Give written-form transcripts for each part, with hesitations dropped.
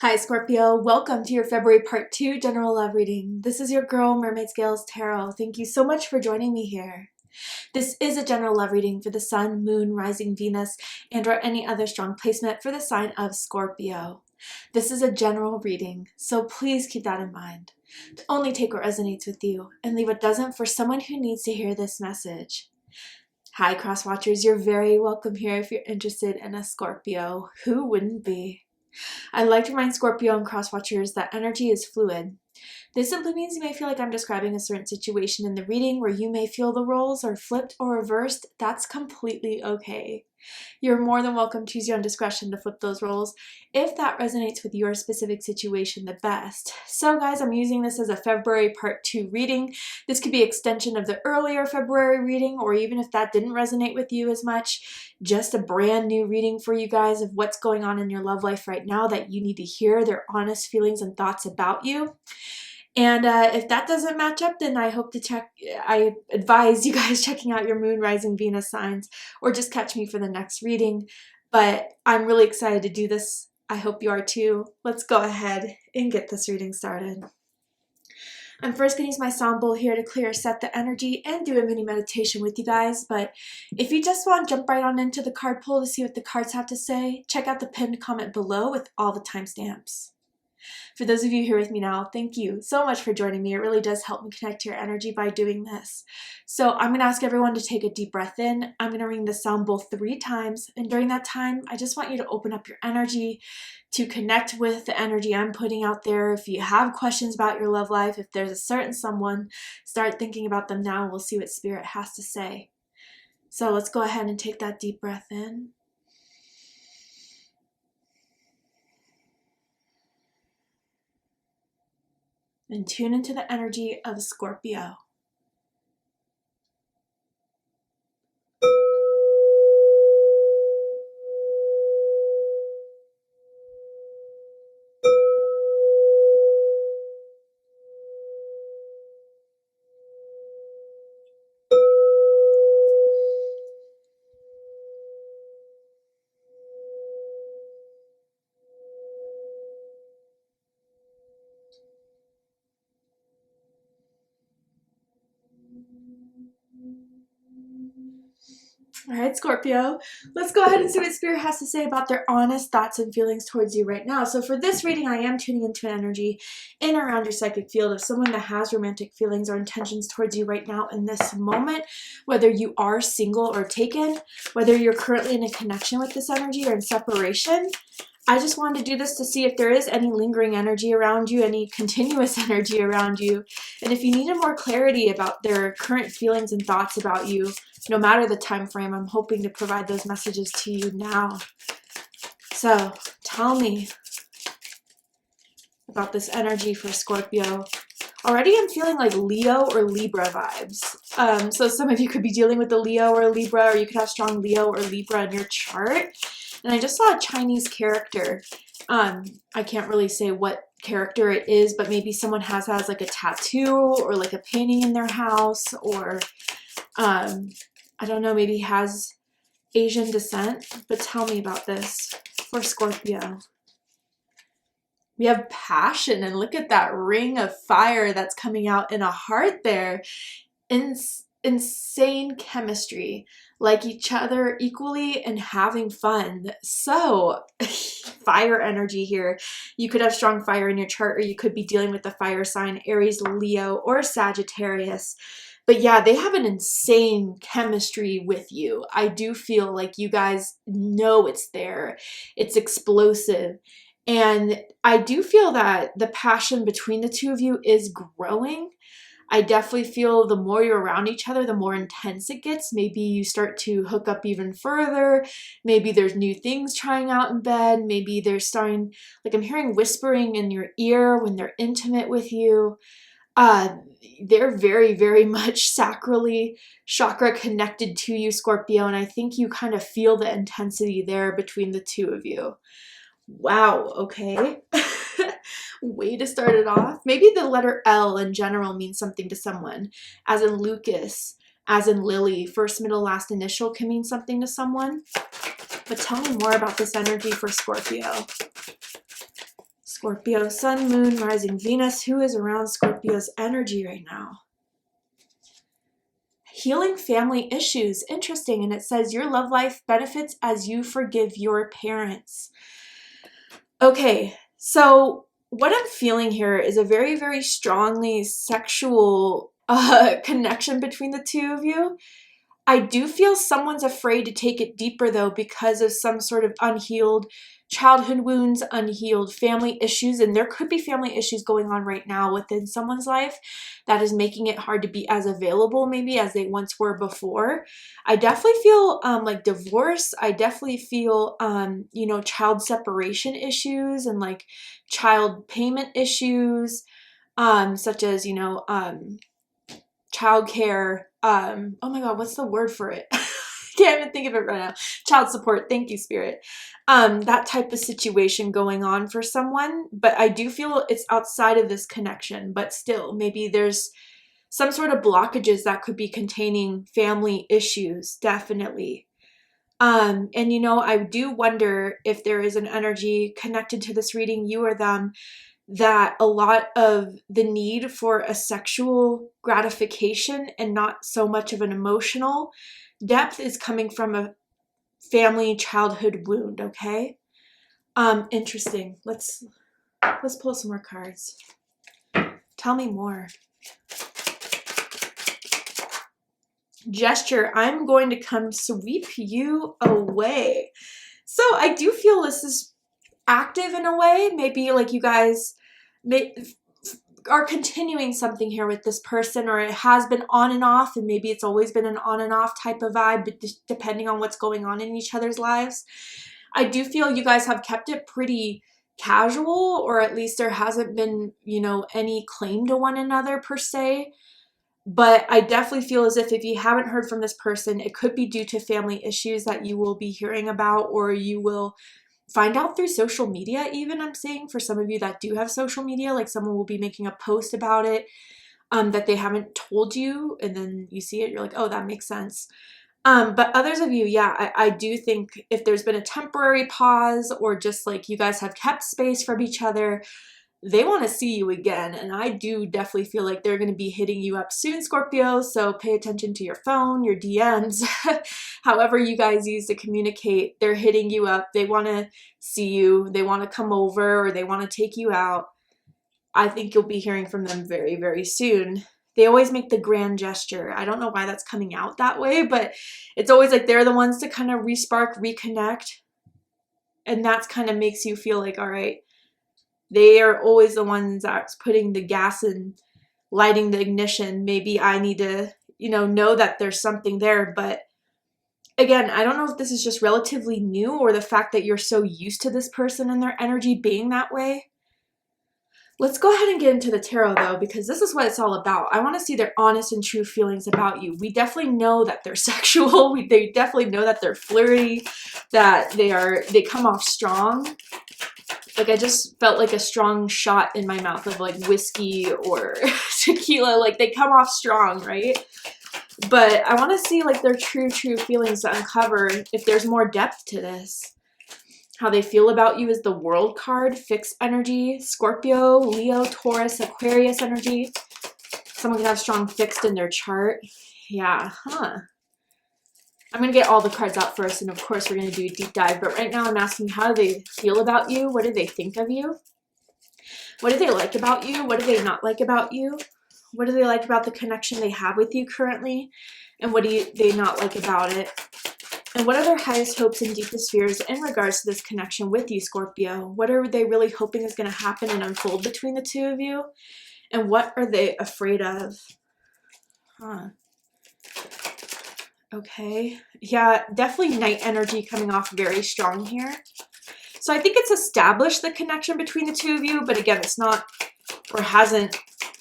Hi Scorpio, welcome to your February part 2 general love reading. This is your girl Mermaid Scales Tarot. Thank you so much for joining me here. This is a general love reading for the Sun, Moon, Rising Venus, and or any other strong placement for the sign of Scorpio. This is a general reading, so please keep that in mind. Only take what resonates with you and leave what doesn't for someone who needs to hear this message. Hi cross watchers, you're very welcome here if you're interested in a Scorpio. Who wouldn't be? I like to remind Scorpio and cross watchers that energy is fluid. This simply means you may feel like I'm describing a certain situation in the reading where you may feel the roles are flipped or reversed. That's completely okay. You're more than welcome to use your own discretion to flip those roles if that resonates with your specific situation the best. So guys, I'm using this as a February part 2 reading. This could be extension of the earlier February reading, or even if that didn't resonate with you as much, just a brand new reading for you guys of what's going on in your love life right now that you need to hear their honest feelings and thoughts about you. And if that doesn't match up, then I advise you guys checking out your Moon, Rising, Venus signs, or just catch me for the next reading. But I'm really excited to do this. I hope you are too. Let's go ahead and get this reading started. I'm first going to use my sound bowl here to clear, set the energy, and do a mini meditation with you guys. But if you just want to jump right on into the card pull to see what the cards have to say, check out the pinned comment below with all the timestamps. For those of you here with me now, thank you so much for joining me. It really does help me connect to your energy by doing this. So I'm going to ask everyone to take a deep breath in. I'm going to ring the sound bowl 3 times. And during that time, I just want you to open up your energy to connect with the energy I'm putting out there. If you have questions about your love life, if there's a certain someone, start thinking about them now. We'll see what Spirit has to say. So let's go ahead and take that deep breath in. And tune into the energy of Scorpio. All right, Scorpio, let's go ahead and see what Spirit has to say about their honest thoughts and feelings towards you right now. So for this reading, I am tuning into an energy in or around your psychic field of someone that has romantic feelings or intentions towards you right now in this moment, whether you are single or taken, whether you're currently in a connection with this energy or in separation. I just wanted to do this to see if there is any lingering energy around you, any continuous energy around you. And if you needed more clarity about their current feelings and thoughts about you, no matter the time frame, I'm hoping to provide those messages to you now. So tell me about this energy for Scorpio. Already I'm feeling like Leo or Libra vibes. So some of you could be dealing with the Leo or Libra, or you could have strong Leo or Libra in your chart. And I just saw a Chinese character. I can't really say what character it is, but maybe someone has like a tattoo or like a painting in their house, or I don't know, maybe has Asian descent. But tell me about this for Scorpio. We have passion, and look at that ring of fire that's coming out in a heart there. Insane chemistry, like each other equally and having fun. So fire energy here. You could have strong fire in your chart, or you could be dealing with the fire sign Aries, Leo, or Sagittarius. But yeah, they have an insane chemistry with you. I do feel like you guys know it's there. It's explosive. And I do feel that the passion between the two of you is growing. I definitely feel the more you're around each other, the more intense it gets. Maybe you start to hook up even further. Maybe there's new things trying out in bed. Maybe they're starting, like I'm hearing whispering in your ear when they're intimate with you. They're very, very much sacrally chakra connected to you, Scorpio. And I think you kind of feel the intensity there between the two of you. Wow, okay. Way to start it off. Maybe the letter L in general means something to someone, as in Lucas, as in Lily. First, middle, last initial can mean something to someone. But tell me more about this energy for Scorpio. Scorpio, Sun, Moon, Rising, Venus. Who is around Scorpio's energy right now? Healing family issues. Interesting. And it says your love life benefits as you forgive your parents. Okay, so what I'm feeling here is a very, very strongly sexual connection between the two of you. I do feel someone's afraid to take it deeper though because of some sort of unhealed childhood wounds, unhealed family issues, and there could be family issues going on right now within someone's life that is making it hard to be as available maybe as they once were before. I definitely feel like divorce. I definitely feel you know, child separation issues and like child payment issues, such as, you know, childcare. Oh my God, what's the word for it? Can't even think of it right now. Child support. Thank you, Spirit. That type of situation going on for someone, but I do feel it's outside of this connection, but still maybe there's some sort of blockages that could be containing family issues, definitely. And you know, I do wonder if there is an energy connected to this reading, you or them, that a lot of the need for a sexual gratification and not so much of an emotional depth is coming from a family childhood wound, okay? Interesting. Let's pull some more cards. Tell me more. Gesture. I'm going to come sweep you away. So I do feel this is active in a way. Maybe like you guys are continuing something here with this person, or it has been on and off, and maybe it's always been an on and off type of vibe, but depending on what's going on in each other's lives. I do feel you guys have kept it pretty casual, or at least there hasn't been, you know, any claim to one another per se. But I definitely feel as if you haven't heard from this person, it could be due to family issues that you will be hearing about, or you will find out through social media even. I'm saying for some of you that do have social media, like someone will be making a post about it that they haven't told you, and then you see it, you're like, oh, that makes sense. But others of you, yeah, I do think if there's been a temporary pause, or just like you guys have kept space from each other, they want to see you again. And I do definitely feel like they're going to be hitting you up soon, Scorpio. So pay attention to your phone, your DMs, however you guys use to communicate. They're hitting you up. They want to see you. They want to come over, or they want to take you out. I think you'll be hearing from them very, very soon. They always make the grand gesture. I don't know why that's coming out that way, but it's always like they're the ones to kind of re-spark, reconnect. And that's kind of makes you feel like, all right, they are always the ones that's putting the gas and lighting the ignition. Maybe I need to, you know that there's something there. But again, I don't know if this is just relatively new, or the fact that you're so used to this person and their energy being that way. Let's go ahead and get into the tarot though, because this is what it's all about. I want to see their honest and true feelings about you. We definitely know that they're sexual. They definitely know that they're flirty, that they come off strong. Like I just felt like a strong shot in my mouth of like whiskey or tequila. Like they come off strong, right? But I want to see like their true feelings to uncover if there's more depth to this. How they feel about you is the World card, fixed energy, Scorpio, Leo, Taurus, Aquarius energy. Someone can have strong fixed in their chart. Yeah, I'm going to get all the cards out first, and of course we're going to do a deep dive. But right now I'm asking, how do they feel about you? What do they think of you? What do they like about you? What do they not like about you? What do they like about the connection they have with you currently? And what do they not like about it? And what are their highest hopes and deepest fears in regards to this connection with you, Scorpio? What are they really hoping is going to happen and unfold between the two of you? And what are they afraid of? Okay. Yeah, definitely night energy coming off very strong here. So I think it's established the connection between the two of you, but again, it's not, or hasn't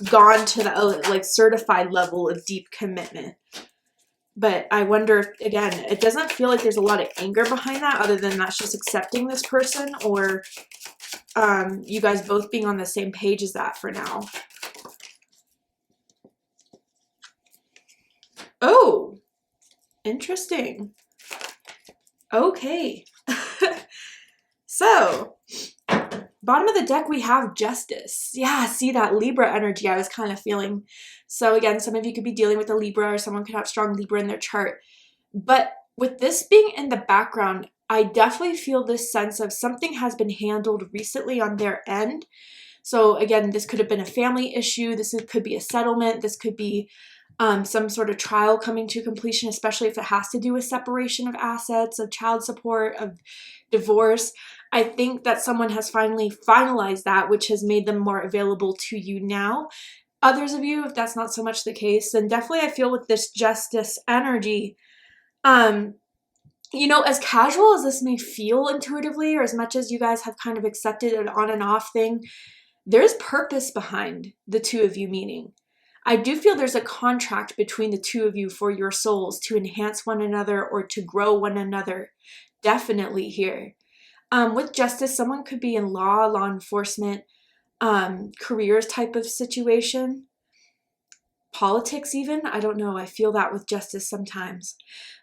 gone to the like certified level of deep commitment. But I wonder if, again, it doesn't feel like there's a lot of anger behind that, other than that's just accepting this person, or you guys both being on the same page as that for now. Oh, interesting. Okay. So Bottom of the deck, we have Justice. Yeah, see that Libra energy I was kind of feeling. So again, some of you could be dealing with a Libra, or someone could have strong Libra in their chart. But with this being in the background, I definitely feel this sense of something has been handled recently on their end. So again, this could have been a family issue. This could be a settlement. This could be some sort of trial coming to completion, especially if it has to do with separation of assets, of child support, of divorce. I think that someone has finally finalized that, which has made them more available to you now. Others of you, if that's not so much the case, then definitely I feel with this Justice energy, you know, as casual as this may feel intuitively, or as much as you guys have kind of accepted an on and off thing, there's purpose behind the two of you meeting. I do feel there's a contract between the two of you for your souls to enhance one another or to grow one another. Definitely here. With Justice, someone could be in law enforcement, careers type of situation. Politics even, I don't know, I feel that with Justice sometimes.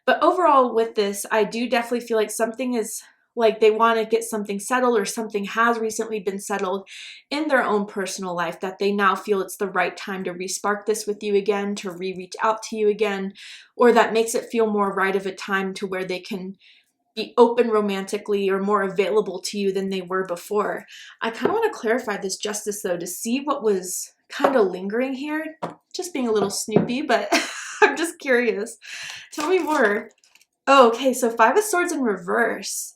But overall with this, I do definitely feel like something is, like they want to get something settled, or something has recently been settled in their own personal life, that they now feel it's the right time to respark this with you again, to reach out to you again, or that makes it feel more right of a time to where they can be open romantically or more available to you than they were before. I kind of want to clarify this Justice though, to see what was kind of lingering here. Just being a little snoopy, but I'm just curious. Tell me more. Oh, okay, so Five of Swords in reverse.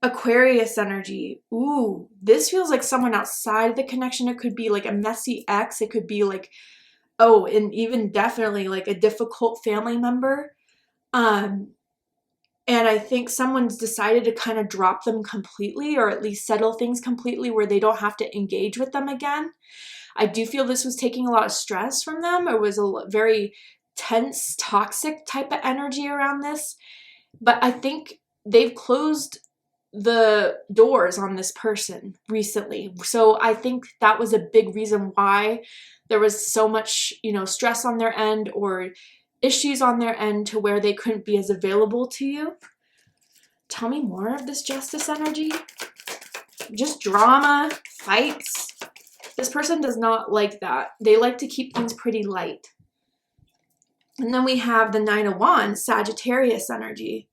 Aquarius energy. Ooh, this feels like someone outside the connection. It could be like a messy ex. It could be like, oh, and even definitely like a difficult family member. And I think someone's decided to kind of drop them completely, or at least settle things completely where they don't have to engage with them again. I do feel this was taking a lot of stress from them. It was a very tense, toxic type of energy around this. But I think they've closed the doors on this person recently. So I think that was a big reason why there was so much, you know, stress on their end or issues on their end to where they couldn't be as available to you. Tell me more of this Justice energy. Just drama, fights. This person does not like that. They like to keep things pretty light. And then we have the Nine of Wands, Sagittarius energy.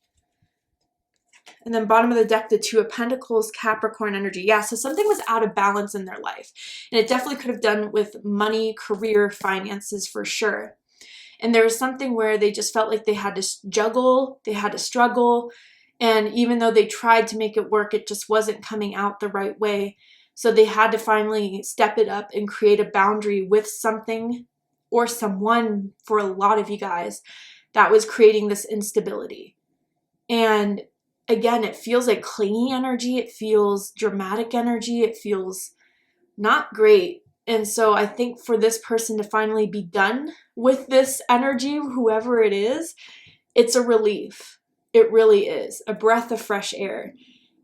And then bottom of the deck, the Two of Pentacles, Capricorn energy. Yeah, so something was out of balance in their life. And it definitely could have done with money, career, finances for sure. And there was something where they just felt like they had to juggle, they had to struggle. And even though they tried to make it work, it just wasn't coming out the right way. So they had to finally step it up and create a boundary with something or someone, for a lot of you guys, that was creating this instability. And again, it feels like clingy energy. It feels dramatic energy. It feels not great. And so I think for this person to finally be done with this energy, whoever it is, it's a relief. It really is a breath of fresh air.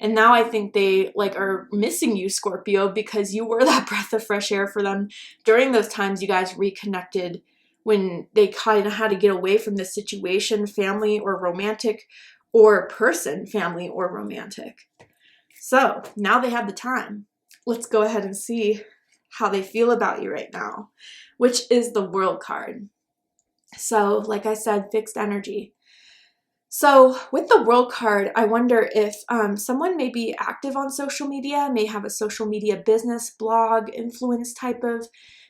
And now I think they are missing you, Scorpio, because you were that breath of fresh air for them during those times you guys reconnected, when they kind of had to get away from this situation, family or romantic, or person, family or romantic. So now they have the time. Let's go ahead and see how they feel about you right now, which is the World card. So like I said, fixed energy. So with the World card, I wonder if someone may be active on social media, may have a social media business, blog, influence type of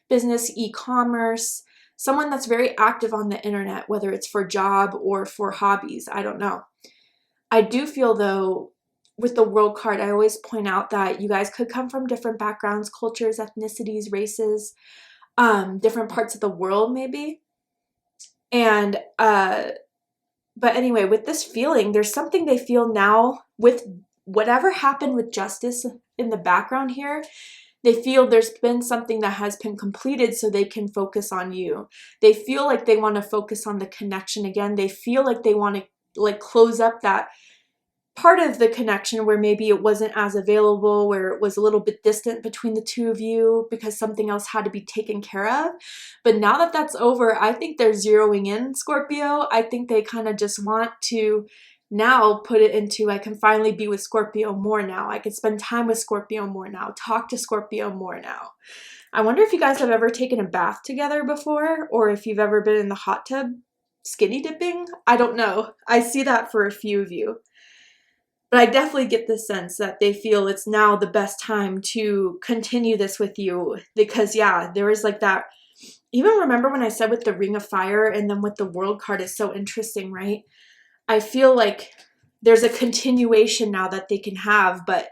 business, e-commerce, someone that's very active on the internet, whether it's for job or for hobbies, I don't know. I do feel though, with the World card, I always point out that you guys could come from different backgrounds, cultures, ethnicities, races, different parts of the world maybe. And but anyway, with this feeling, there's something they feel now with whatever happened with Justice in the background here. They feel there's been something that has been completed so they can focus on you. They feel like they want to focus on the connection again. They feel like they want to close up that part of the connection where maybe it wasn't as available, where it was a little bit distant between the two of you because something else had to be taken care of. But now that that's over, I think they're zeroing in, Scorpio. I think they kind of just want to now put it into, I can finally be with Scorpio more now. I can spend time with Scorpio more now. Talk to Scorpio more now. I wonder if you guys have ever taken a bath together before, or if you've ever been in the hot tub skinny dipping. I don't know. I see that for a few of you. But I definitely get the sense that they feel it's now the best time to continue this with you. Because yeah, there is like that. Even remember when I said with the Ring of Fire and then with the World card is so interesting, right? I feel like there's a continuation now that they can have, but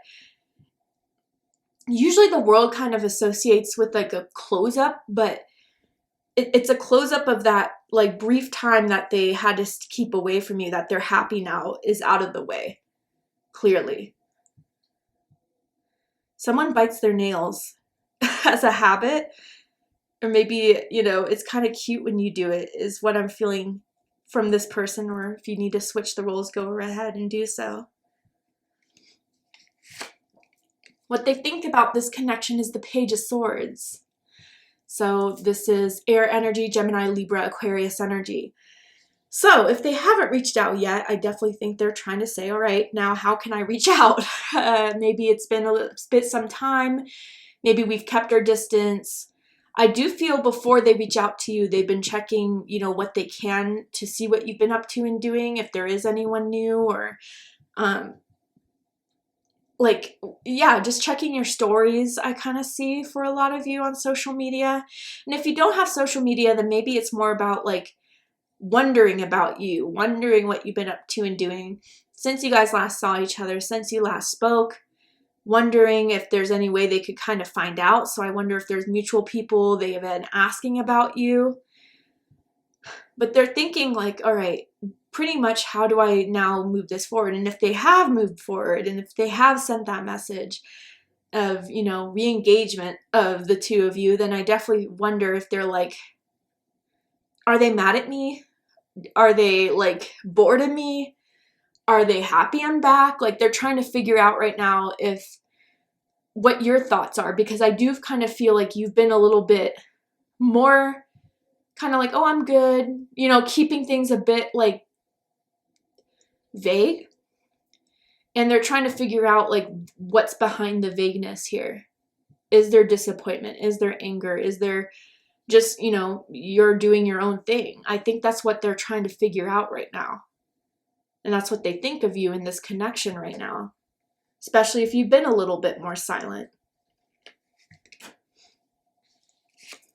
usually the World kind of associates with like a close-up, but it's a close-up of that like brief time that they had to keep away from you, that they're happy now is out of the way, clearly. Someone bites their nails as a habit, or maybe, you know, it's kind of cute when you do it, is what I'm feeling from this person, or if you need to switch the roles, go ahead and do so. What they think about this connection is the Page of Swords. So this is air energy, Gemini, Libra, Aquarius energy. So if they haven't reached out yet, I definitely think they're trying to say, all right, now how can I reach out? Maybe it's been a little bit some time. Maybe we've kept our distance. I do feel before they reach out to you, they've been checking, you know, what they can to see what you've been up to and doing, if there is anyone new, or like, yeah, just checking your stories, I kind of see for a lot of you on social media. And if you don't have social media, then maybe it's more about like wondering about you, wondering what you've been up to and doing since you guys last saw each other, since you last spoke, wondering if there's any way they could kind of find out. So I wonder if there's mutual people they have been asking about you. But they're thinking like, all right, pretty much how do I now move this forward? And if they have moved forward, and if they have sent that message of, you know, re-engagement of the two of you, then I definitely wonder if they're like, are they mad at me? Are they like bored of me? Are they happy I'm back? Like they're trying to figure out right now if what your thoughts are, because I do kind of feel like you've been a little bit more kind of like, oh, I'm good, you know, keeping things a bit like vague. And they're trying to figure out like what's behind the vagueness here. Is there disappointment? Is there anger? Is there just, you know, you're doing your own thing? I think that's what they're trying to figure out right now. And that's what they think of you in this connection right now, especially if you've been a little bit more silent.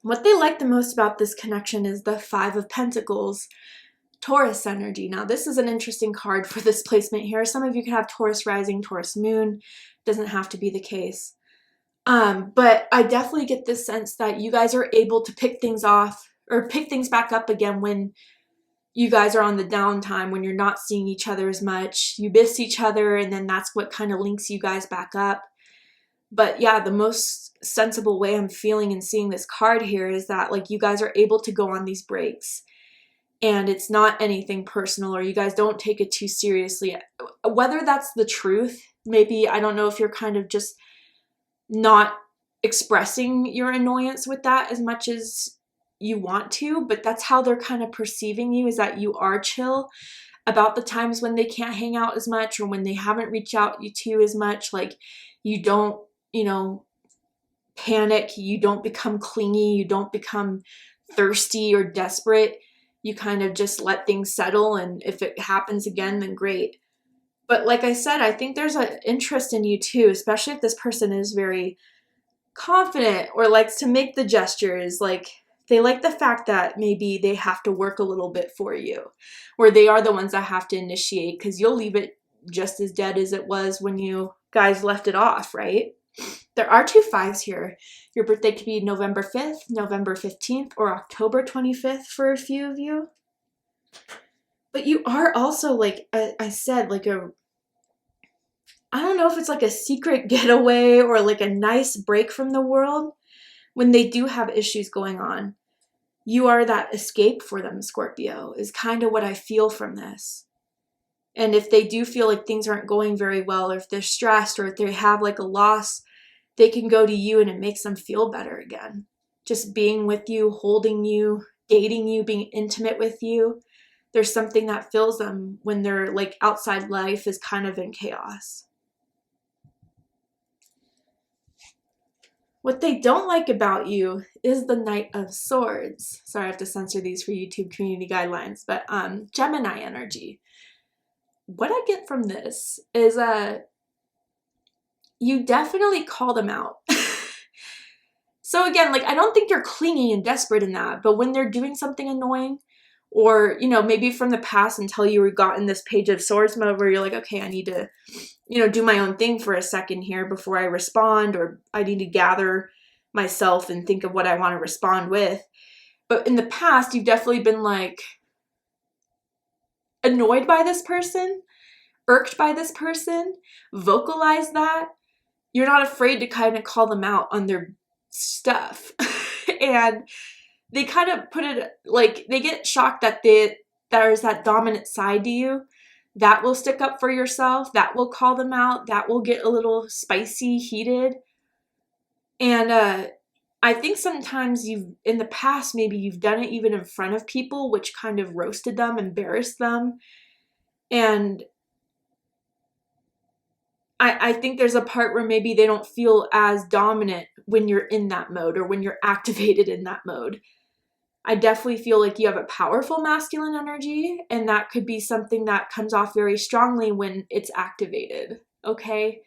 What they like the most about this connection is the Five of Pentacles, Taurus energy. Now, this is an interesting card for this placement here. Some of you can have Taurus rising, Taurus moon. Doesn't have to be the case. But I definitely get this sense that you guys are able to pick things off or pick things back up again when you guys are on the downtime, when you're not seeing each other as much. You miss each other, and then that's what kind of links you guys back up. But yeah, the most sensible way I'm feeling and seeing this card here is that like you guys are able to go on these breaks. And it's not anything personal, or you guys don't take it too seriously. Whether that's the truth, maybe, I don't know if you're kind of just not expressing your annoyance with that as much as you want to, but that's how they're kind of perceiving you, is that you are chill about the times when they can't hang out as much, or when they haven't reached out to you as much. Like you don't, you know, panic, you don't become clingy, you don't become thirsty or desperate. You kind of just let things settle, and if it happens again, then great. But like I said, I think there's an interest in you too, especially if this person is very confident or likes to make the gestures. Like they like the fact that maybe they have to work a little bit for you, or they are the ones that have to initiate, because you'll leave it just as dead as it was when you guys left it off, right? There are two fives here. Your birthday could be November 5th, November 15th, or October 25th for a few of you. But you are also, like I said, like I don't know if it's like a secret getaway or like a nice break from the world when they do have issues going on. You are that escape for them, Scorpio, is kind of what I feel from this. And if they do feel like things aren't going very well, or if they're stressed, or if they have like a loss, they can go to you and it makes them feel better again. Just being with you, holding you, dating you, being intimate with you. there's something that fills them when their like outside life is kind of in chaos. What they don't like about you is the Knight of Swords. Sorry, I have to censor these for YouTube community guidelines, but Gemini energy. What I get from this is you definitely call them out. So again, like, I don't think you're clingy and desperate in that, but when they're doing something annoying, or, you know, maybe from the past until you got in this Page of Swords mode where you're like, okay, I need to, you know, do my own thing for a second here before I respond, or I need to gather myself and think of what I want to respond with. But in the past, you've definitely been like annoyed by this person, irked by this person, vocalize that. You're not afraid to kind of call them out on their stuff. And they kind of put it like, they get shocked that there's that dominant side to you that will stick up for yourself, that will call them out, that will get a little spicy, heated. And I think sometimes in the past, maybe you've done it even in front of people, which kind of roasted them, embarrassed them. And I think there's a part where maybe they don't feel as dominant when you're in that mode or when you're activated in that mode. I definitely feel like you have a powerful masculine energy, and that could be something that comes off very strongly when it's activated, okay?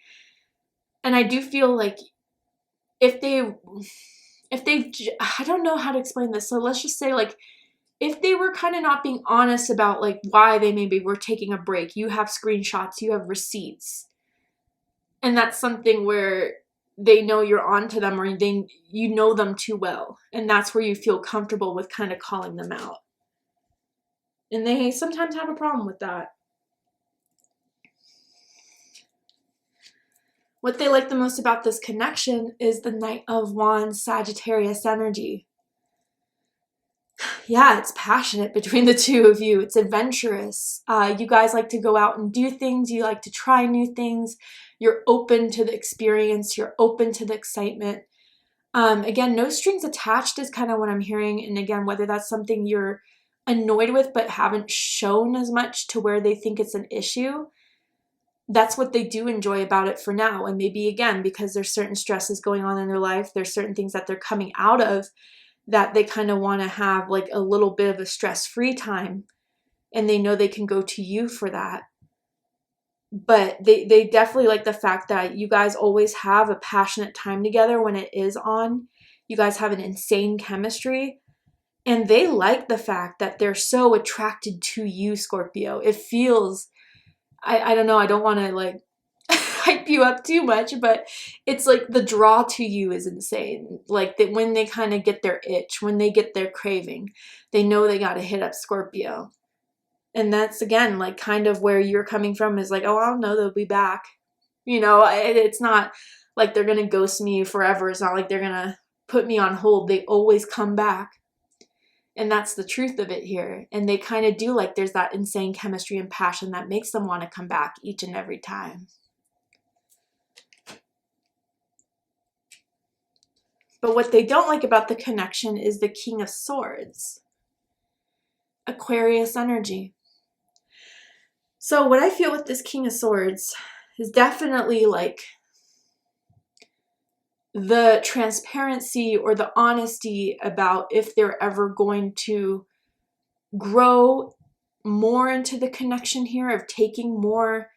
And I do feel like if they, I don't know how to explain this, so let's just say, like, if they were kind of not being honest about, like, why they maybe were taking a break, you have screenshots, you have receipts, and that's something where they know you're on to them, or you know them too well. And that's where you feel comfortable with kind of calling them out. And they sometimes have a problem with that. What they like the most about this connection is the Knight of Wands, Sagittarius energy. Yeah, it's passionate between the two of you. It's adventurous. You guys like to go out and do things. You like to try new things. You're open to the experience. You're open to the excitement. Again, no strings attached is kind of what I'm hearing. And again, whether that's something you're annoyed with but haven't shown as much to where they think it's an issue, that's what they do enjoy about it for now. And maybe, again, because there's certain stresses going on in their life, there's certain things that they're coming out of that they kind of want to have like a little bit of a stress-free time, and they know they can go to you for that. But they definitely like the fact that you guys always have a passionate time together when it is on. You guys have an insane chemistry, and they like the fact that they're so attracted to you, Scorpio. It feels, I don't know, I don't want to like hype you up too much, but it's like the draw to you is insane. Like that when they kind of get their itch, when they get their craving, they know they got to hit up Scorpio. And that's, again, like kind of where you're coming from is like, oh, I don't know, they'll be back. You know, it's not like they're going to ghost me forever. It's not like they're going to put me on hold. They always come back. And that's the truth of it here. And they kind of do, like, there's that insane chemistry and passion that makes them want to come back each and every time. But what they don't like about the connection is the King of Swords. Aquarius energy. So what I feel with this King of Swords is definitely like the transparency or the honesty about if they're ever going to grow more into the connection here of taking more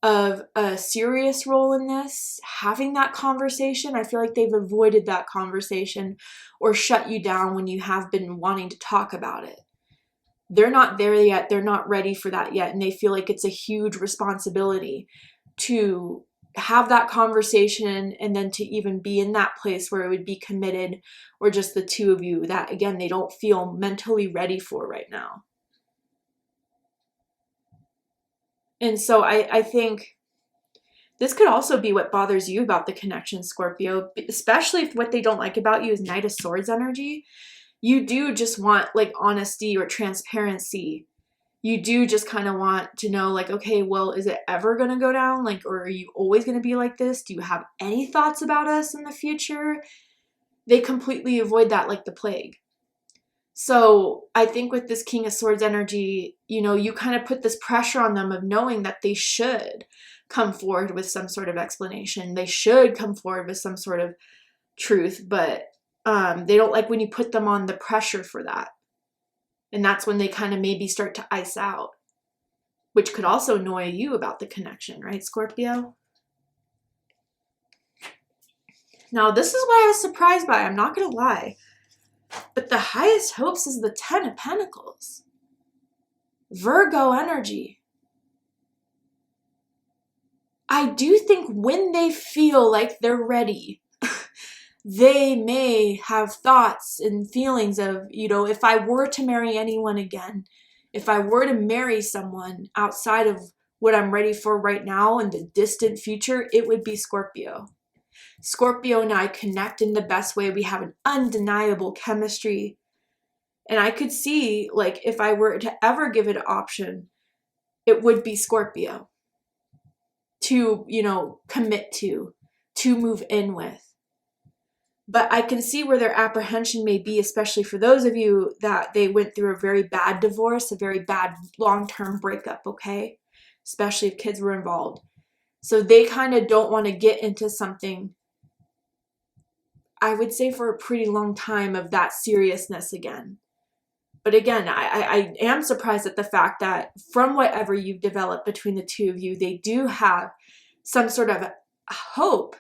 of a serious role in this, having that conversation. I feel like they've avoided that conversation or shut you down when you have been wanting to talk about it. They're not there yet. They're not ready for that yet. And they feel like it's a huge responsibility to have that conversation and then to even be in that place where it would be committed or just the two of you that, again, they don't feel mentally ready for right now. And so I think this could also be what bothers you about the connection, Scorpio, especially if what they don't like about you is Knight of Swords energy. You do just want like honesty or transparency. You do just kind of want to know like, okay, well, is it ever going to go down? Like, or are you always going to be like this? Do you have any thoughts about us in the future? They completely avoid that like the plague. So I think with this King of Swords energy, you know, you kind of put this pressure on them of knowing that they should come forward with some sort of explanation. They should come forward with some sort of truth, but they don't like when you put them on the pressure for that. And that's when they kind of maybe start to ice out, which could also annoy you about the connection, right, Scorpio? Now, this is what I was surprised by. I'm not going to lie. But the highest hopes is the Ten of Pentacles. Virgo energy. I do think when they feel like they're ready, they may have thoughts and feelings of, you know, if I were to marry anyone again, if I were to marry someone outside of what I'm ready for right now in the distant future, it would be Scorpio. Scorpio and I connect in the best way. We have an undeniable chemistry. And I could see, like, if I were to ever give it an option, it would be Scorpio to, you know, commit to move in with. But I can see where their apprehension may be, especially for those of you that they went through a very bad divorce, a very bad long-term breakup, okay? Especially if kids were involved. So they kind of don't want to get into something, I would say, for a pretty long time of that seriousness again. But again, I am surprised at the fact that from whatever you've developed between the two of you, they do have some sort of hope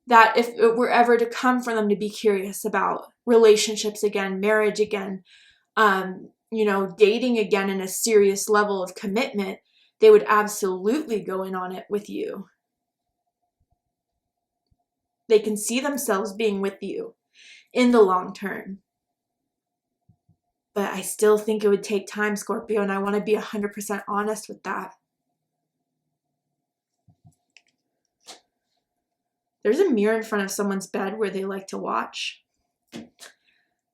that if it were ever to come for them to be curious about relationships again, marriage again, you know, dating again in a serious level of commitment, they would absolutely go in on it with you. They can see themselves being with you in the long term. But I still think it would take time, Scorpio, and I want to be 100% honest with that. There's a mirror in front of someone's bed where they like to watch.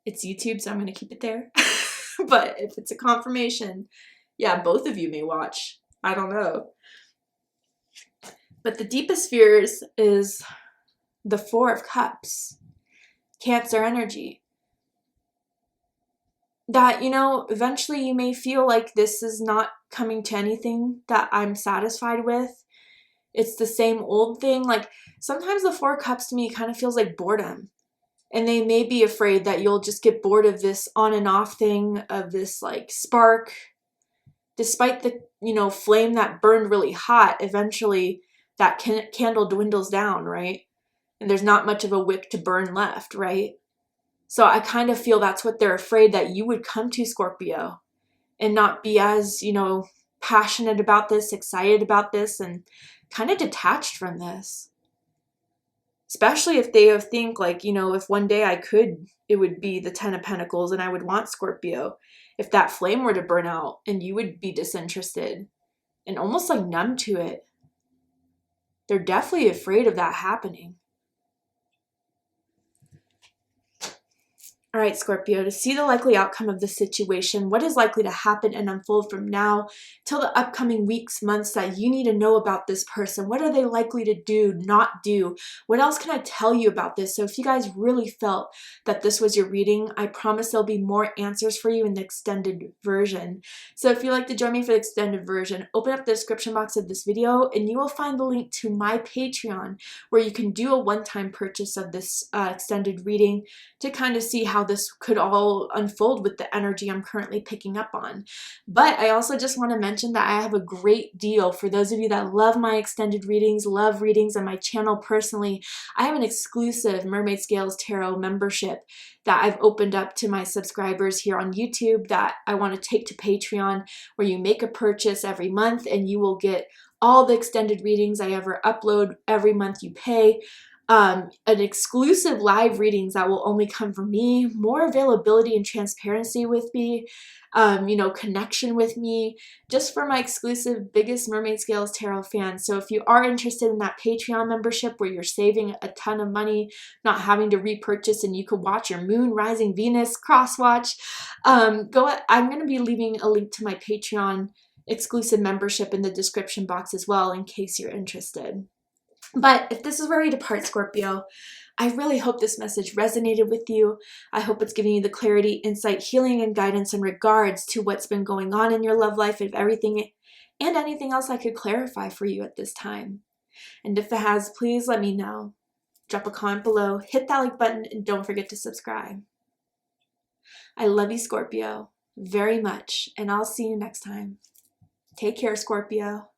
It's YouTube, so I'm going to keep it there. But if it's a confirmation, yeah, both of you may watch. I don't know. But the deepest fears is the Four of Cups. Cancer energy. That, you know, eventually you may feel like this is not coming to anything that I'm satisfied with. It's the same old thing. Like, sometimes the Four of Cups to me kind of feels like boredom. And they may be afraid that you'll just get bored of this on and off thing, of this like spark. Despite the, you know, flame that burned really hot, eventually that candle dwindles down, right? And there's not much of a wick to burn left, right? So I kind of feel that's what they're afraid, that you would come to, Scorpio, and not be as, you know, passionate about this, excited about this, and kind of detached from this. Especially if they think like, you know, if one day I could, it would be the Ten of Pentacles and I would want Scorpio. If that flame were to burn out and you would be disinterested and almost like numb to it, they're definitely afraid of that happening. All right, Scorpio, to see the likely outcome of the situation, what is likely to happen and unfold from now till the upcoming weeks, months that you need to know about this person? What are they likely to do, not do? What else can I tell you about this? So if you guys really felt that this was your reading, I promise there'll be more answers for you in the extended version. So if you'd like to join me for the extended version, open up the description box of this video and you will find the link to my Patreon where you can do a one-time purchase of this extended reading to kind of see how this could all unfold with the energy I'm currently picking up on. But I also just want to mention that I have a great deal for those of you that love my extended readings, love readings on my channel personally. I have an exclusive Mermaid Scales Tarot membership that I've opened up to my subscribers here on YouTube that I want to take to Patreon, where you make a purchase every month and you will get all the extended readings I ever upload every month you pay. An exclusive live readings that will only come from me, more availability and transparency with me, you know, connection with me, just for my exclusive biggest Mermaid Scales Tarot fans. So if you are interested in that Patreon membership where you're saving a ton of money, not having to repurchase, and you could watch your Moon, Rising, Venus cross watch, I'm going to be leaving a link to my Patreon exclusive membership in the description box as well in case you're interested. But if this is where we depart, Scorpio, I really hope this message resonated with you. I hope it's giving you the clarity, insight, healing, and guidance in regards to what's been going on in your love life, if everything and anything else I could clarify for you at this time. And if it has, please let me know. Drop a comment below, hit that like button, and don't forget to subscribe. I love you, Scorpio, very much, and I'll see you next time. Take care, Scorpio.